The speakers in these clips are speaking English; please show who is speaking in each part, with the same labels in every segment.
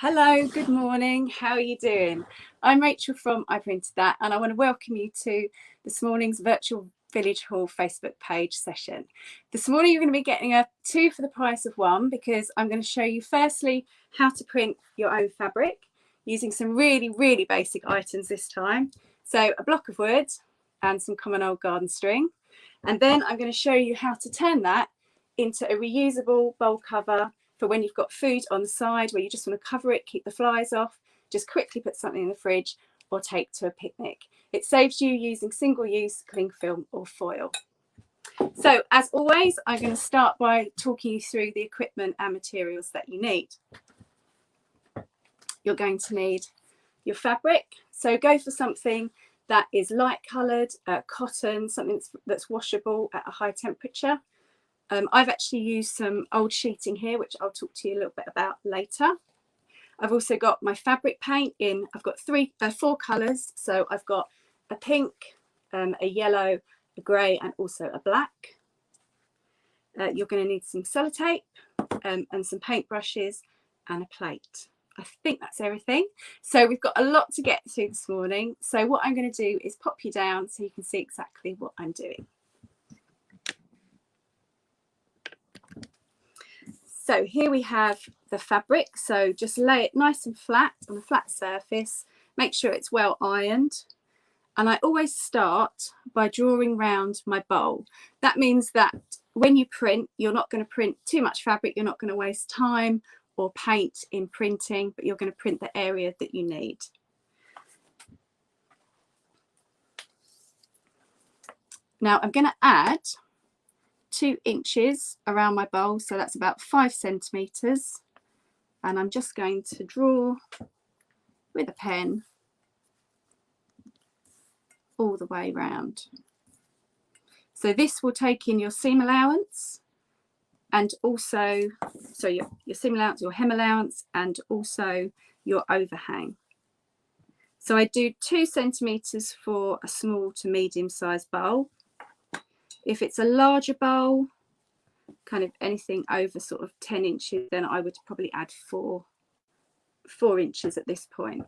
Speaker 1: Hello, good morning. How are you doing? I'm Rachel from I Printed That, and I want to welcome you to this morning's Virtual Village Hall Facebook page session. This morning you're going to be getting a 2 for the price of 1 because I'm going to show you firstly how to print your own fabric using some really basic items this time. So a block of wood and some common old garden string. And then I'm going to show you how to turn that into a reusable bowl cover for when you've got food on the side where you just want to cover it, keep the flies off, just quickly put something in the fridge or take to a picnic. It saves you using single-use cling film or foil. So as always, I'm going to start by talking you through the equipment and materials that you need. You're going to need your fabric, so go for something that is light coloured, cotton, something that's washable at a high temperature. I've actually used some old sheeting here, which I'll talk to you a little bit about later. I've also got my fabric paint in. I've got 4 colours. So I've got a pink, a yellow, a grey, and also a black. You're going to need some sellotape and some paintbrushes and a plate. I think that's everything. So we've got a lot to get through this morning. So what I'm going to do is pop you down so you can see exactly what I'm doing. So here we have the fabric, so just lay it nice and flat on a flat surface, make sure it's well ironed. And I always start by drawing round my bowl. That means that when you print, you're not going to print too much fabric, you're not going to waste time or paint in printing, but you're going to print the area that you need. Now I'm going to add 2 inches around my bowl, so that's about 5 centimeters, and I'm just going to draw with a pen all the way round. So this will take in your seam allowance and also your seam allowance, your hem allowance, and also your overhang. So I do 2 centimeters for a small to medium sized bowl. If it's a larger bowl, kind of anything over sort of 10 inches, then I would probably add 4 inches at this point.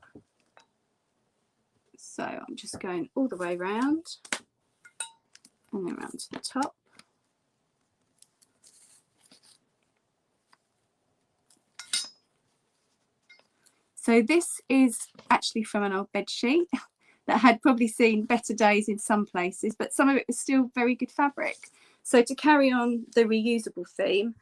Speaker 1: So I'm just going all the way around and then round to the top. So this is actually from an old bed sheet that had probably seen better days in some places, but some of it was still very good fabric. So to carry on the reusable theme,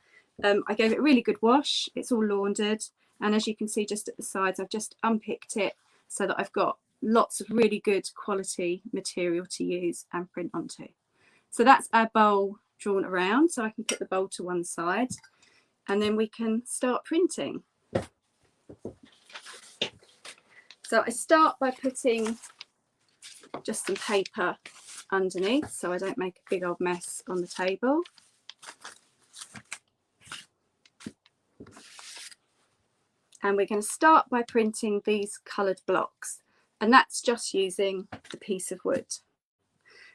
Speaker 1: I gave it a really good wash. It's all laundered, and as you can see just at the sides, I've just unpicked it so that I've got lots of really good quality material to use and print onto. So that's our bowl drawn around, so I can put the bowl to one side and then we can start printing. So I start by putting just some paper underneath so I don't make a big old mess on the table. And we're going to start by printing these coloured blocks, and that's just using the piece of wood.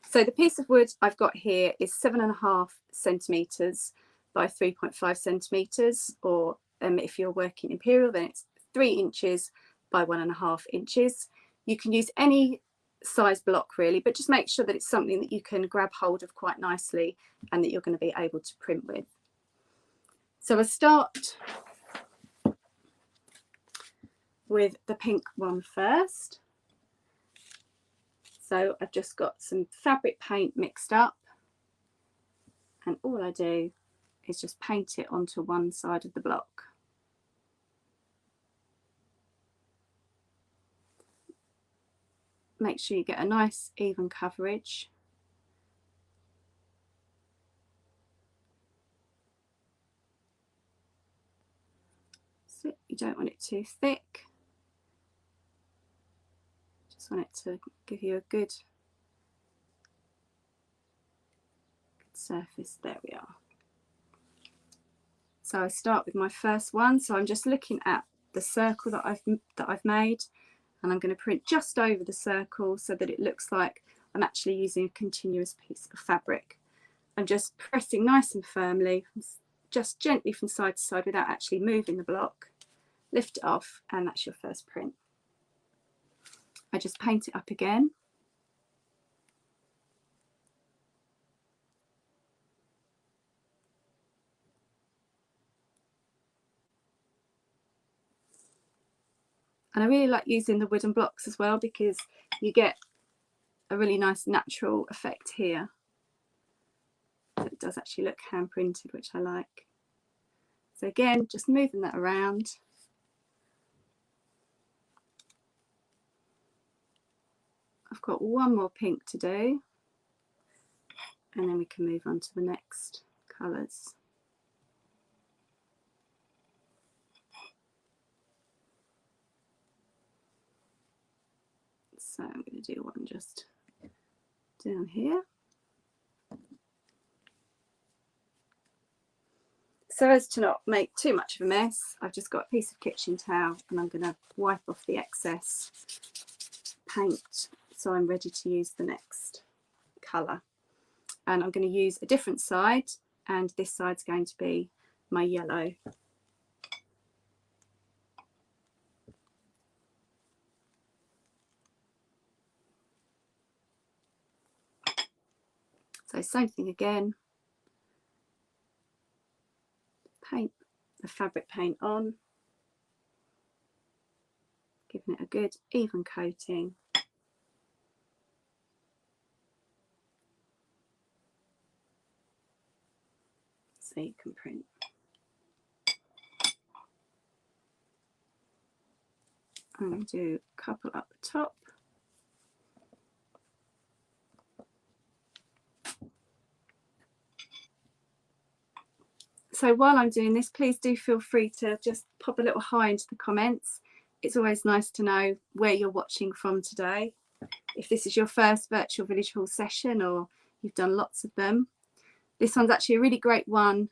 Speaker 1: So the piece of wood I've got here is 7.5 centimetres by 3.5 centimetres, or if you're working imperial, then it's 3 inches by 1.5 inches. You can use any size block really, but just make sure that it's something that you can grab hold of quite nicely and that you're going to be able to print with. So I start with the pink one first. So I've just got some fabric paint mixed up, and all I do is just paint it onto one side of the block. Make sure you get a nice even coverage. So you don't want it too thick. Just want it to give you a good surface. There we are. So I start with my first one. So I'm just looking at the circle that I've made, and I'm going to print just over the circle so that it looks like I'm actually using a continuous piece of fabric. I'm just pressing nice and firmly, just gently from side to side without actually moving the block, lift it off, and that's your first print. I just paint it up again. And I really like using the wooden blocks as well, because you get a really nice natural effect here. It does actually look hand printed, which I like. So again, just moving that around. I've got one more pink to do, and then we can move on to the next colours. So I'm going to do one just down here. So as to not make too much of a mess, I've just got a piece of kitchen towel, and I'm going to wipe off the excess paint so I'm ready to use the next colour. And I'm going to use a different side, and this side's going to be my yellow. So same thing again, paint the fabric paint on, giving it a good even coating. So you can print. I'm going to do a couple up the top. So while I'm doing this, please do feel free to just pop a little hi into the comments. It's always nice to know where you're watching from today. If this is your first virtual village hall session, or you've done lots of them. This one's actually a really great one,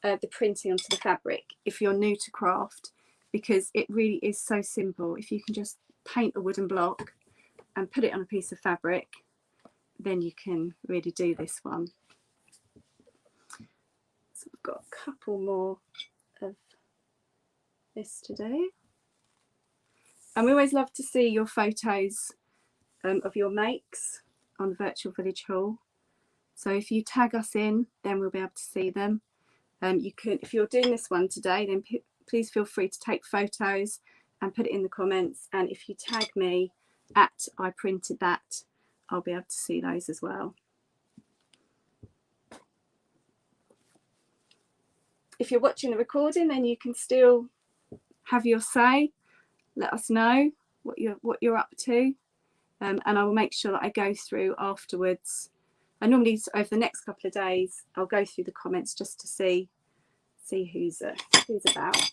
Speaker 1: the printing onto the fabric, if you're new to craft, because it really is so simple. If you can just paint a wooden block and put it on a piece of fabric, then you can really do this one. So I've got a couple more of this to do. And we always love to see your photos of your makes on the virtual village hall. So if you tag us in, then we'll be able to see them. You can, if you're doing this one today, then please feel free to take photos and put it in the comments. And if you tag me at I printed that, I'll be able to see those as well. If you're watching the recording, then you can still have your say. Let us know what you're up to, and I will make sure that I go through afterwards. I normally, over the next couple of days, I'll go through the comments just to see who's about.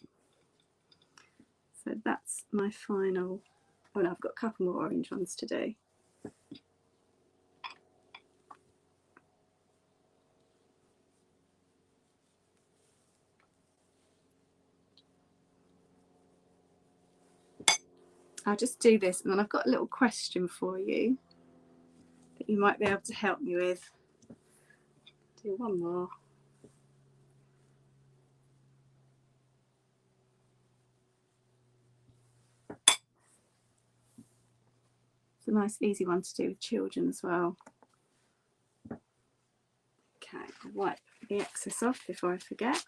Speaker 1: So that's my final. Oh no, I've got a couple more orange ones to do. I'll just do this, and then I've got a little question for you that you might be able to help me with. Do one more. It's a nice easy one to do with children as well. Okay, I'll wipe the excess off before I forget.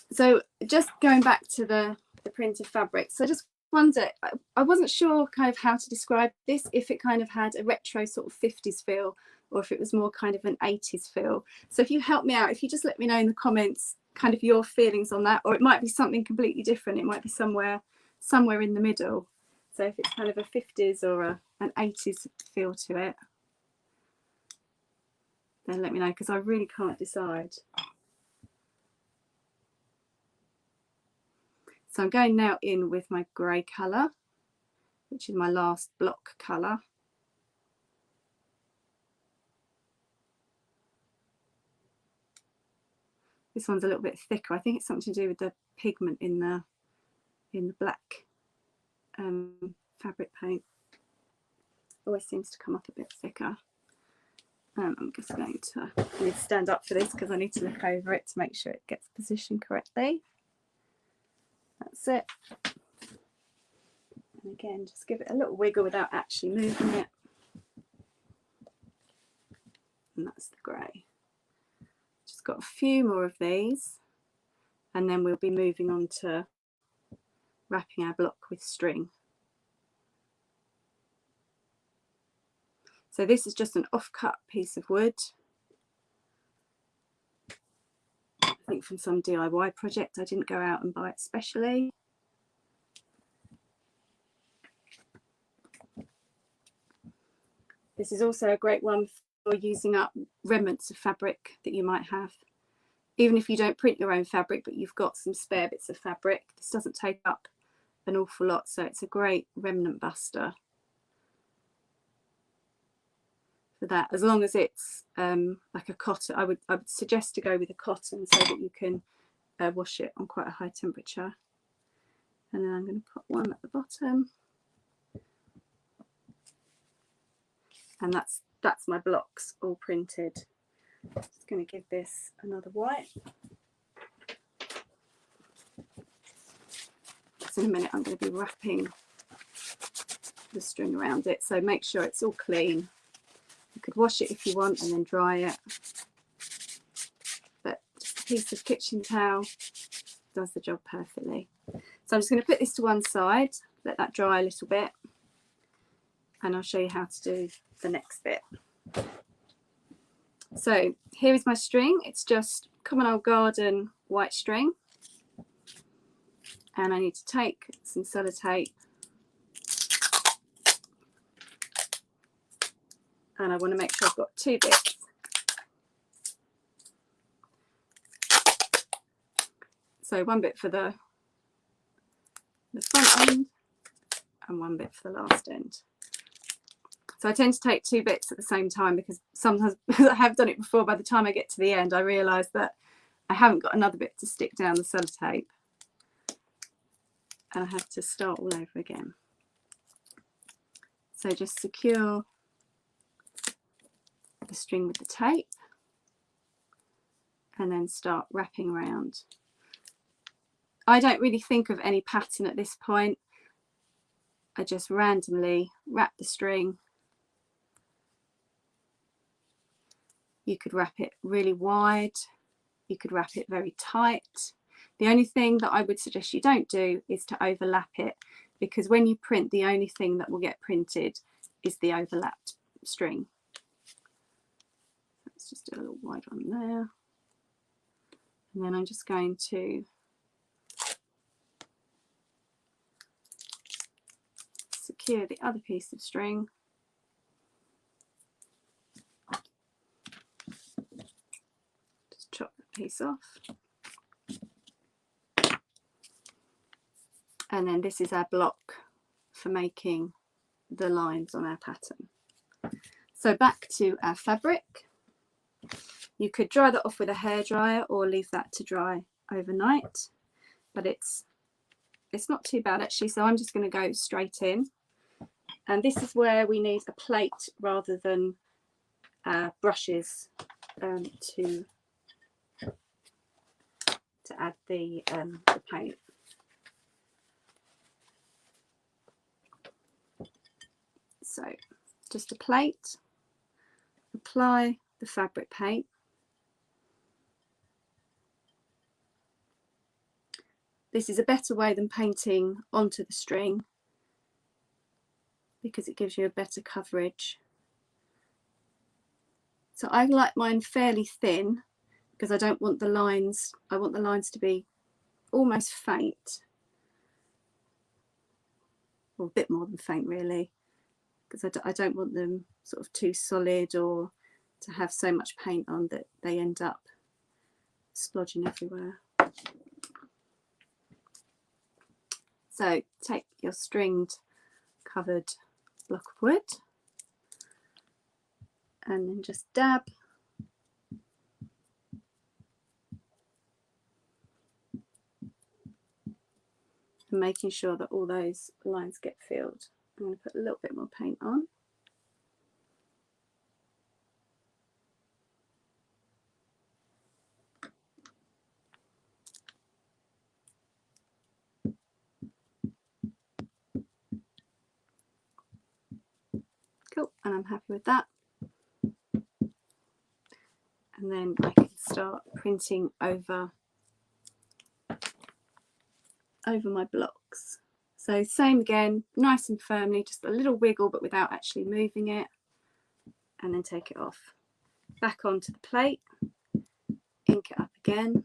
Speaker 1: So just going back to the printed fabric, so I just wonder, I wasn't sure kind of how to describe this, if it kind of had a retro sort of 50s feel, or if it was more kind of an 80s feel. So if you help me out, if you just let me know in the comments kind of your feelings on that, or it might be something completely different. It might be somewhere in the middle. So if it's kind of a 50s or an 80s feel to it, then let me know, because I really can't decide. So I'm going now in with my grey colour, which is my last block colour. This one's a little bit thicker. I think it's something to do with the pigment in the black fabric paint. Always seems to come up a bit thicker. I'm just going to, I need to stand up for this because I need to look over it to make sure it gets positioned correctly. That's it. And again, just give it a little wiggle without actually moving it. And that's the grey. Just got a few more of these, and then we'll be moving on to wrapping our block with string. So this is just an off-cut piece of wood, I think from some DIY project. I didn't go out and buy it specially. This is also a great one for using up remnants of fabric that you might have. Even if you don't print your own fabric, but you've got some spare bits of fabric, this doesn't take up an awful lot, so it's a great remnant buster for that, as long as it's like a cotton. I would suggest to go with a cotton so that you can wash it on quite a high temperature. And then I'm going to put one at the bottom, and that's my blocks all printed. Just going to give this another wipe. So in a minute I'm going to be wrapping the string around it, so make sure it's all clean. You could wash it if you want and then dry it, but just a piece of kitchen towel does the job perfectly. So I'm just going to put this to one side, let that dry a little bit, and I'll show you how to do the next bit. So here is my string. It's just common old garden white string, and I need to take some sellotape, and I want to make sure I've got two bits. So one bit for the front end and one bit for the last end. So I tend to take two bits at the same time, because sometimes I have done it before, by the time I get to the end I realise that I haven't got another bit to stick down the sellotape, and I have to start all over again. So just secure the string with the tape and then start wrapping around. I don't really think of any pattern at this point. I just randomly wrap the string. You could wrap it really wide, you could wrap it very tight. The only thing that I would suggest you don't do is to overlap it, because when you print, the only thing that will get printed is the overlapped string. Let's just do a little wide one there. And then I'm just going to secure the other piece of string. Just chop that piece off. And then this is our block for making the lines on our pattern. So back to our fabric. You could dry that off with a hairdryer or leave that to dry overnight, but it's not too bad actually. So I'm just going to go straight in, and this is where we need a plate rather than brushes to add the paint. So just a plate, apply the fabric paint. This is a better way than painting onto the string, because it gives you a better coverage. So I like mine fairly thin, because I don't want the lines, I want the lines to be almost faint, or a bit more than faint really, because I don't want them sort of too solid or to have so much paint on that they end up splodging everywhere. So take your stringed covered block of wood and then just dab and making sure that all those lines get filled. I'm going to put a little bit more paint on. and I'm happy with that. And then I can start printing over my blocks. So same again, nice and firmly, just a little wiggle but without actually moving it, and then take it off. Back onto the plate, ink it up again,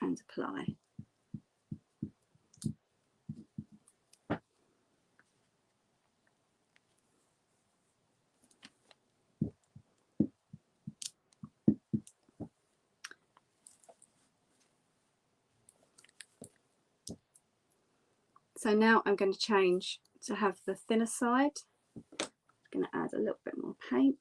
Speaker 1: and apply. So now I'm going to change to have the thinner side. I'm going to add a little bit more paint.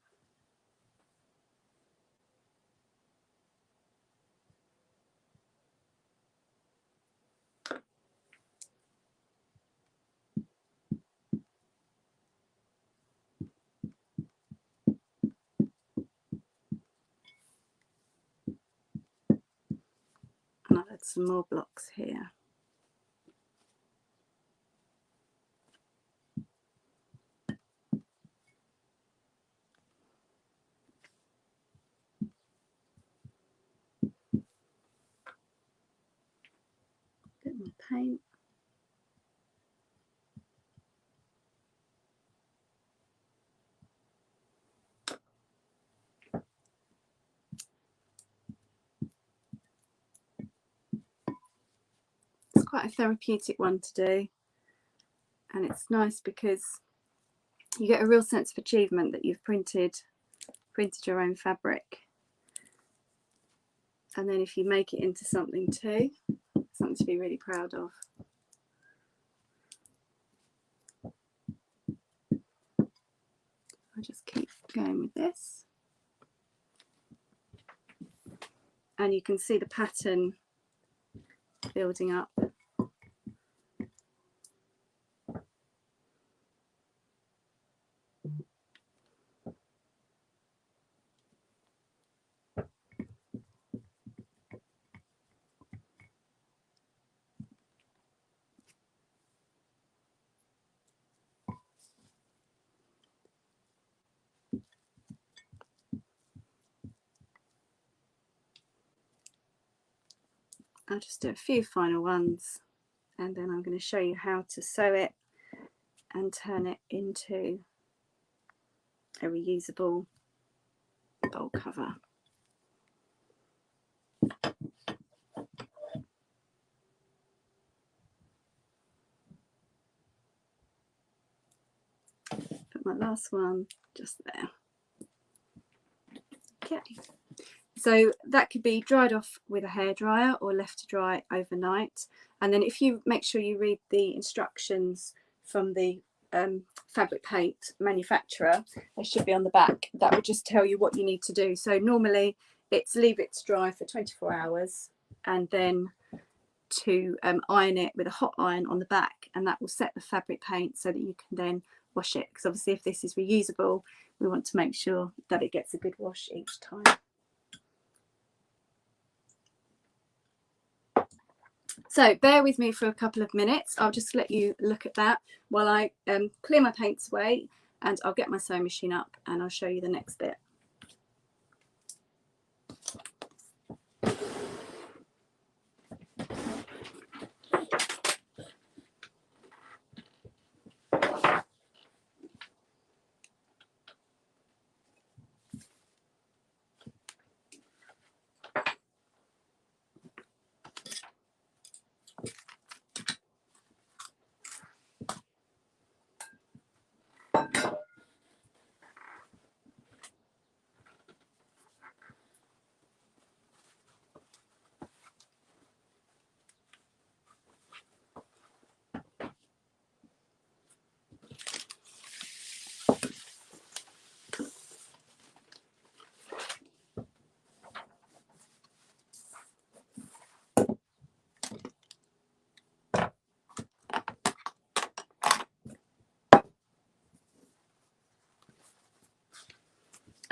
Speaker 1: And I'll add some more blocks here. Bit more paint. It's quite a therapeutic one to do, and it's nice because you get a real sense of achievement that you've printed your own fabric. And then if you make it into something too, something to be really proud of. I'll just keep going with this. And you can see the pattern building up. I'll just do a few final ones, and then I'm going to show you how to sew it and turn it into a reusable bowl cover. Put my last one just there. Okay, so that could be dried off with a hairdryer or left to dry overnight. And then if you make sure you read the instructions from the fabric paint manufacturer, they should be on the back. That will just tell you what you need to do. So normally it's leave it to dry for 24 hours and then to iron it with a hot iron on the back, and that will set the fabric paint so that you can then wash it, because obviously if this is reusable, we want to make sure that it gets a good wash each time. So bear with me for a couple of minutes. I'll just let you look at that while I clear my paints away, and I'll get my sewing machine up and I'll show you the next bit.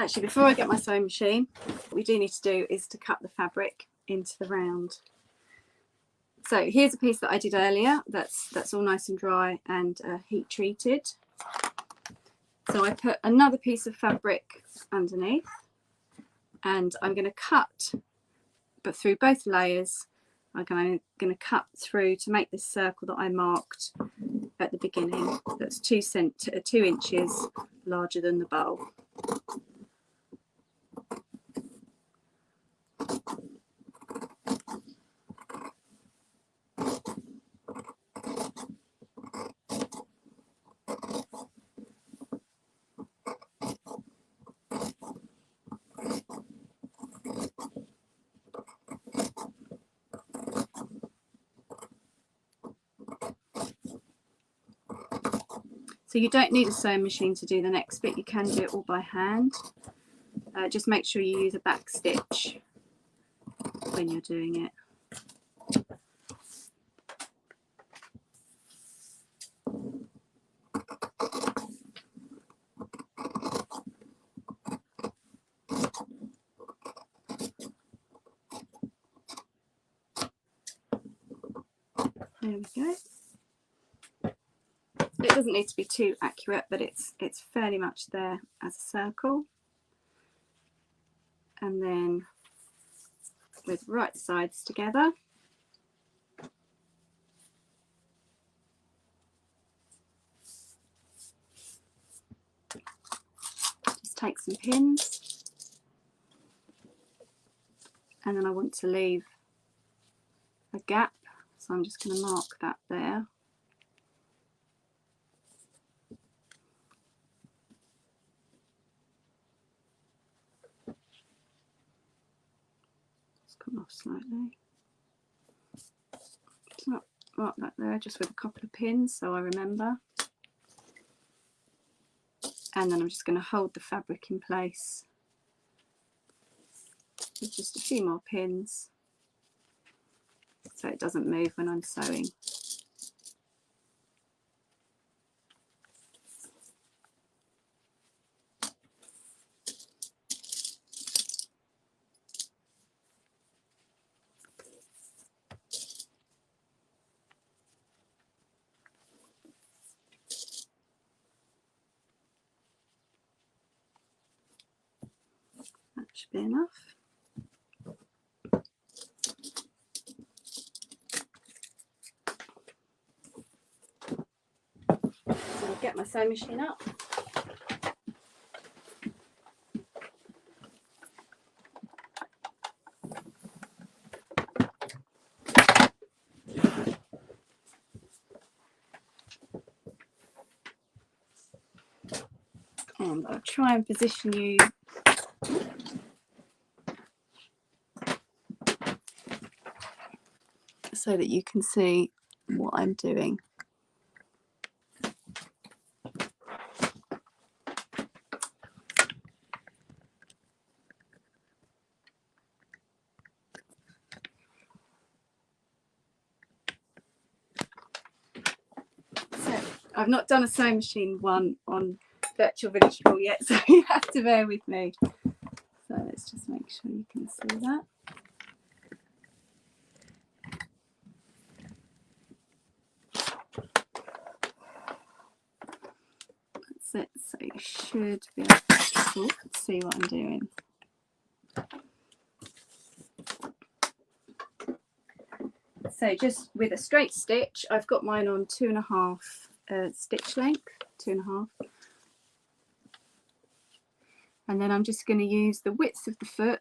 Speaker 1: Actually, before I get my sewing machine, what we do need to do is to cut the fabric into the round. So here's a piece that I did earlier. That's all nice and dry and heat treated. So I put another piece of fabric underneath, and I'm going to cut, but through both layers, I'm going to cut through to make this circle that I marked at the beginning. That's 2 inches larger than the bowl. So you don't need a sewing machine to do the next bit, you can do it all by hand. Just make sure you use a back stitch when you're doing it. There we go. It doesn't need to be too accurate, but it's fairly much there as a circle. And then with right sides together, just take some pins, and then I want to leave a gap, so I'm just going to mark that there. Come off slightly. So mark that there just with a couple of pins so I remember. And then I'm just going to hold the fabric in place with just a few more pins so it doesn't move when I'm sewing. That should be enough. So I'll get my sewing machine up. And I'll try and position you so that you can see what I'm doing. So I've not done a sewing machine one on Virtual Village Hall yet, so you have to bear with me. So let's just make sure you can see that. That's it, so you should be able to see what I'm doing. So just with a straight stitch, I've got mine on 2.5 stitch length, 2.5. And then I'm just going to use the width of the foot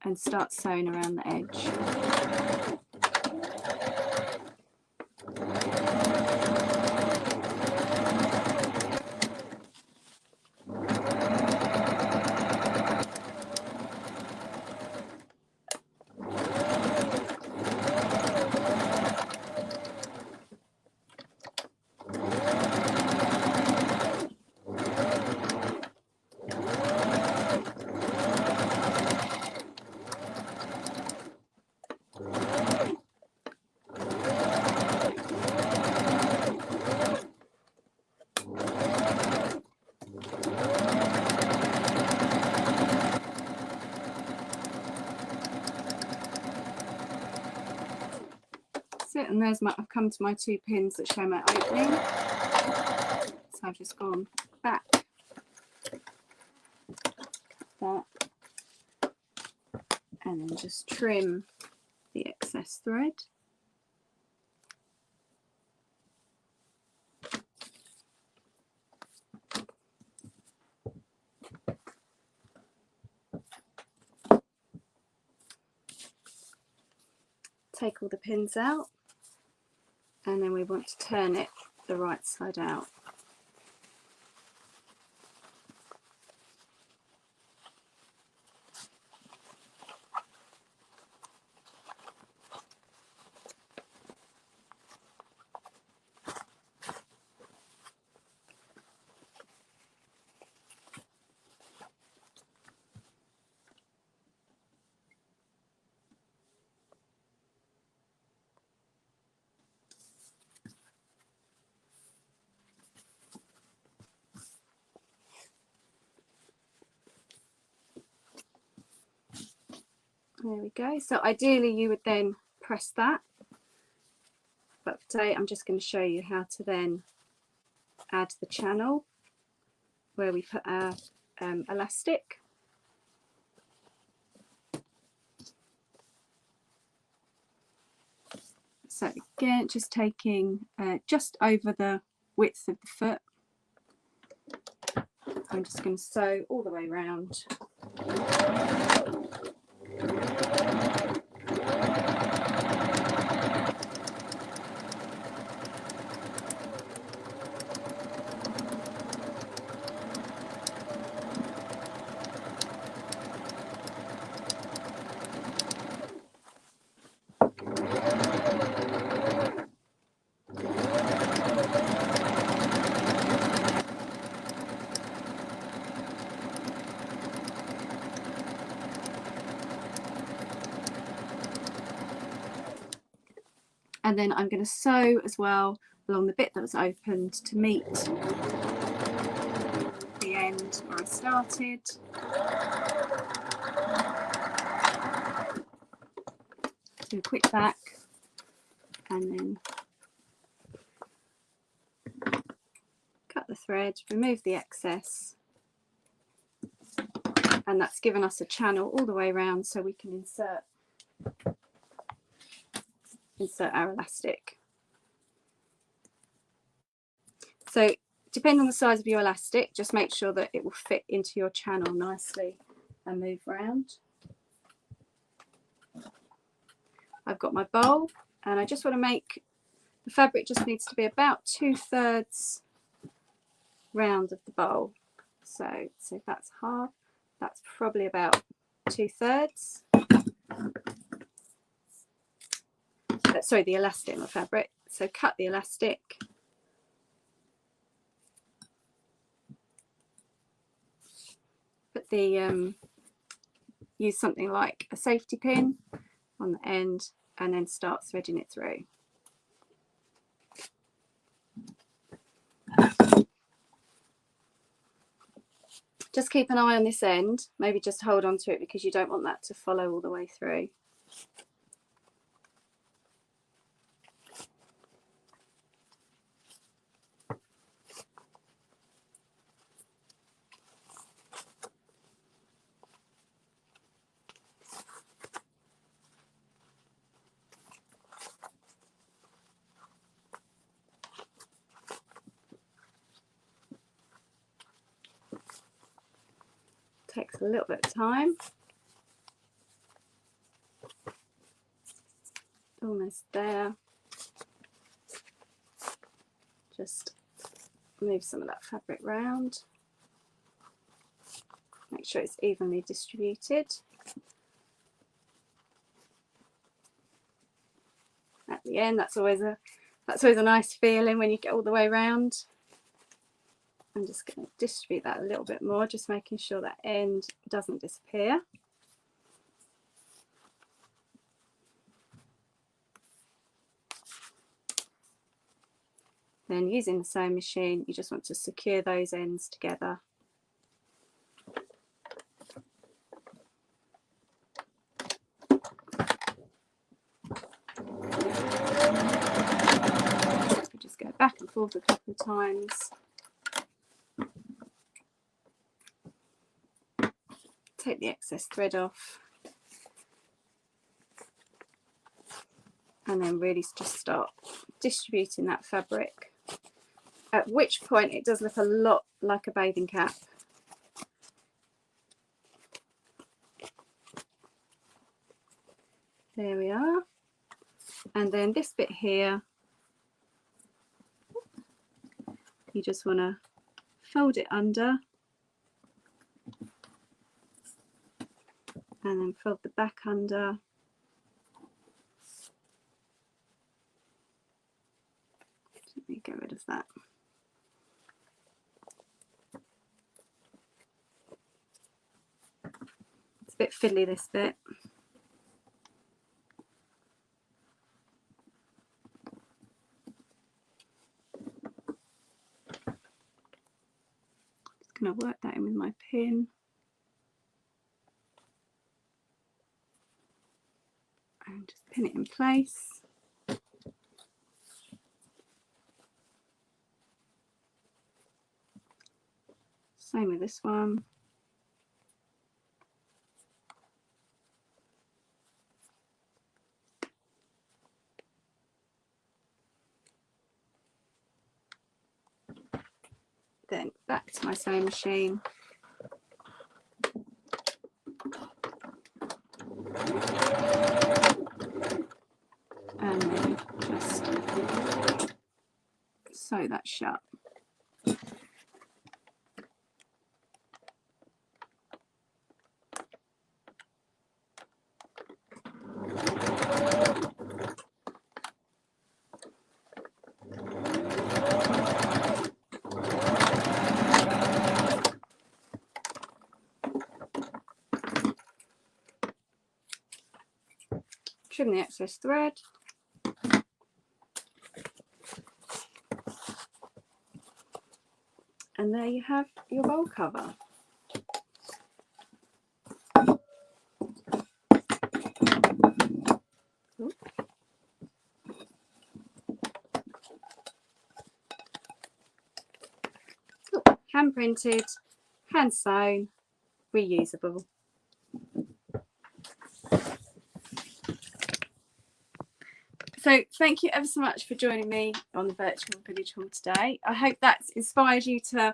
Speaker 1: and start sewing around the edge. and there's my, I've come to my 2 pins that show my opening. So I've just gone back, cut that, and then just trim the excess thread. Take all the pins out, and then we want to turn it the right side out. There we go. So ideally you would then press that, but today I'm just going to show you how to then add the channel where we put our elastic. So again, just taking just over the width of the foot. I'm just going to sew all the way around. And then I'm going to sew as well along the bit that was opened to meet the end where I started. Do a quick back and then cut the thread, remove the excess, and that's given us a channel all the way around so we can insert our elastic. So depending on the size of your elastic, just make sure that it will fit into your channel nicely and move around. I've got my bowl and I just want to make the fabric just needs to be about 2/3 round of the bowl. So if that's half, that's probably about 2/3. Sorry, the elastic, not fabric. So cut the elastic. Put the use something like a safety pin on the end and then start threading it through. Just keep an eye on this end, maybe just hold on to it because you don't want that to follow all the way through. Takes a little bit of time. Almost there. Just move some of that fabric round. Make sure it's evenly distributed. At the end, that's always a nice feeling when you get all the way around. I'm just going to distribute that a little bit more, just making sure that end doesn't disappear. Then using the sewing machine, you just want to secure those ends together. back and forth a couple of times. Take the excess thread off. And then really just start distributing that fabric. At which point it does look a lot like a bathing cap. There we are. And then this bit here, you just want to fold it under and then fold the back under. Let me get rid of that. It's a bit fiddly, this bit. Just going to work that in with my pin. And just pin it in place. Same with this one. Then back to my sewing machine. And then just sew that shut. Trim the excess thread. And there you have your roll cover. Hand printed, hand sewn, reusable. So thank you ever so much for joining me on the virtual village hall today. I hope that's inspired you to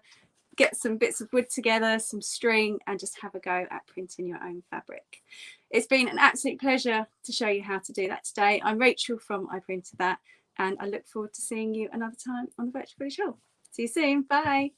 Speaker 1: get some bits of wood together, some string, and just have a go at printing your own fabric. It's been an absolute pleasure to show you how to do that today. I'm Rachel from I Printed That, and I look forward to seeing you another time on the virtual village hall. See you soon. Bye.